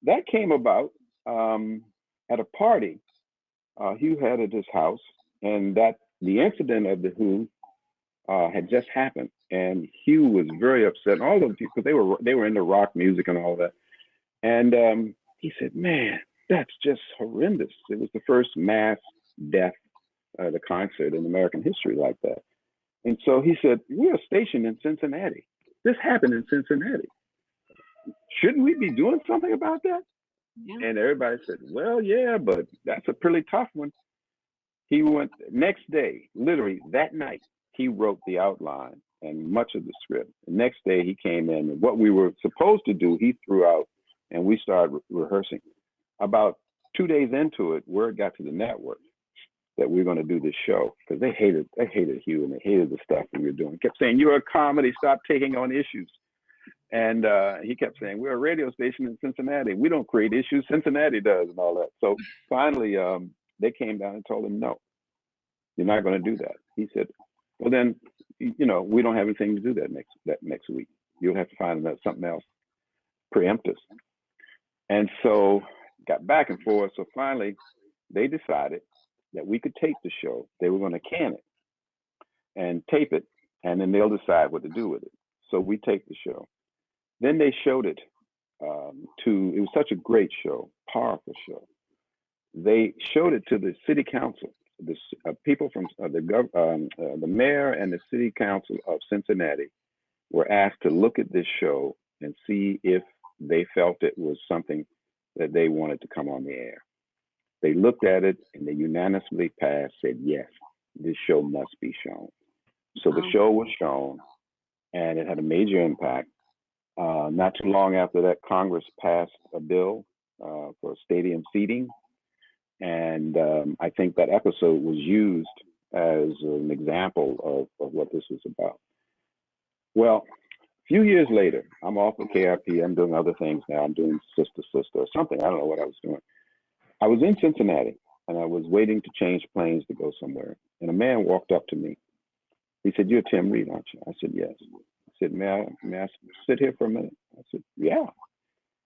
that came about at a party Hugh had at his house, and that the incident of the Who had just happened, and Hugh was very upset. And all of people, because they were into rock music and all that, and he said, "Man, that's just horrendous." It was the first mass death at a concert in American history like that. And so he said, "We're stationed in Cincinnati. This happened in Cincinnati. Shouldn't we be doing something about that?" Yeah. And everybody said, "Well, yeah, but that's a pretty tough one." He went next day, literally that night, he wrote the outline and much of the script. The next day he came in, and what we were supposed to do, he threw out, and we started rehearsing. About 2 days into it, word got to the network that we were going to do this show, because they hated Hugh, and they hated the stuff we were doing. Kept saying, "You're a comedy, stop taking on issues." And he kept saying, "We're a radio station in Cincinnati. We don't create issues. Cincinnati does," and all that. So finally, they came down and told him, "No, you're not going to do that." He said, "Well, then, we don't have anything to do that next week. You'll have to find something else, preempt us." And so got back and forth. So finally, they decided that we could tape the show. They were going to can it and tape it, and then they'll decide what to do with it. So we taped the show. Then they showed it it was such a great show, powerful show. They showed it to the city council. The people from the mayor and the city council of Cincinnati were asked to look at this show and see if they felt it was something that they wanted to come on the air. They looked at it and they unanimously passed, said, "Yes, this show must be shown." So the show was shown, and it had a major impact. Not too long after that, Congress passed a bill for stadium seating. And I think that episode was used as an example of what this was about. Well, a few years later, I'm off of KRP. I'm doing other things now. I'm doing Sister or something. I don't know what I was doing. I was in Cincinnati, and I was waiting to change planes to go somewhere. And a man walked up to me. He said, "You're Tim Reid, aren't you?" I said, "Yes." He said, may I sit here for a minute?" I said, "Yeah."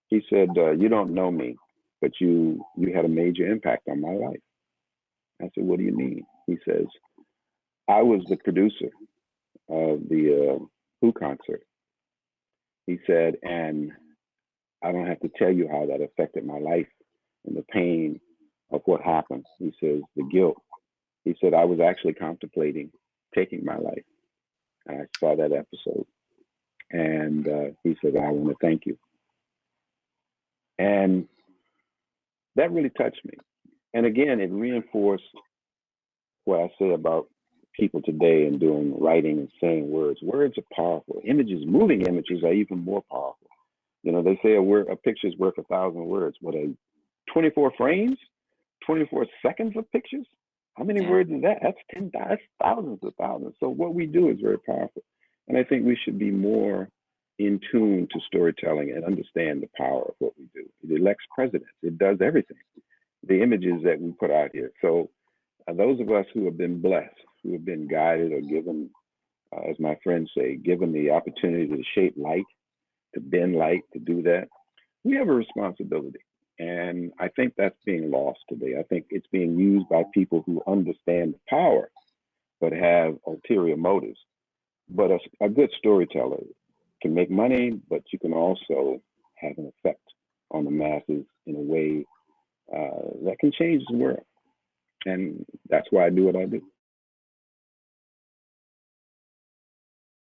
He said, "You don't know me, but you had a major impact on my life." I said, "What do you mean?" He says, "I was the producer of the Who concert." He said, "And I don't have to tell you how that affected my life and the pain of what happened." He says, "The guilt." He said, "I was actually contemplating taking my life." And I saw that episode. And he said, "I want to thank you." And that really touched me. And again, it reinforced what I say about people today and doing writing and saying words. Words are powerful. Images, moving images are even more powerful. They say a picture is worth 1,000 words. What, 24 frames, 24 seconds of pictures? How many words is that? That's thousands of thousands. So what we do is very powerful. And I think we should be more in tune to storytelling and understand the power of what we do. It elects presidents. It does everything. The images that we put out here. So those of us who have been blessed, who have been guided or given, as my friends say, given the opportunity to shape light, to bend light, to do that, we have a responsibility. And I think that's being lost today. I think it's being used by people who understand the power, but have ulterior motives. But a good storyteller can make money, but you can also have an effect on the masses in a way that can change the world. And that's why I do what I do.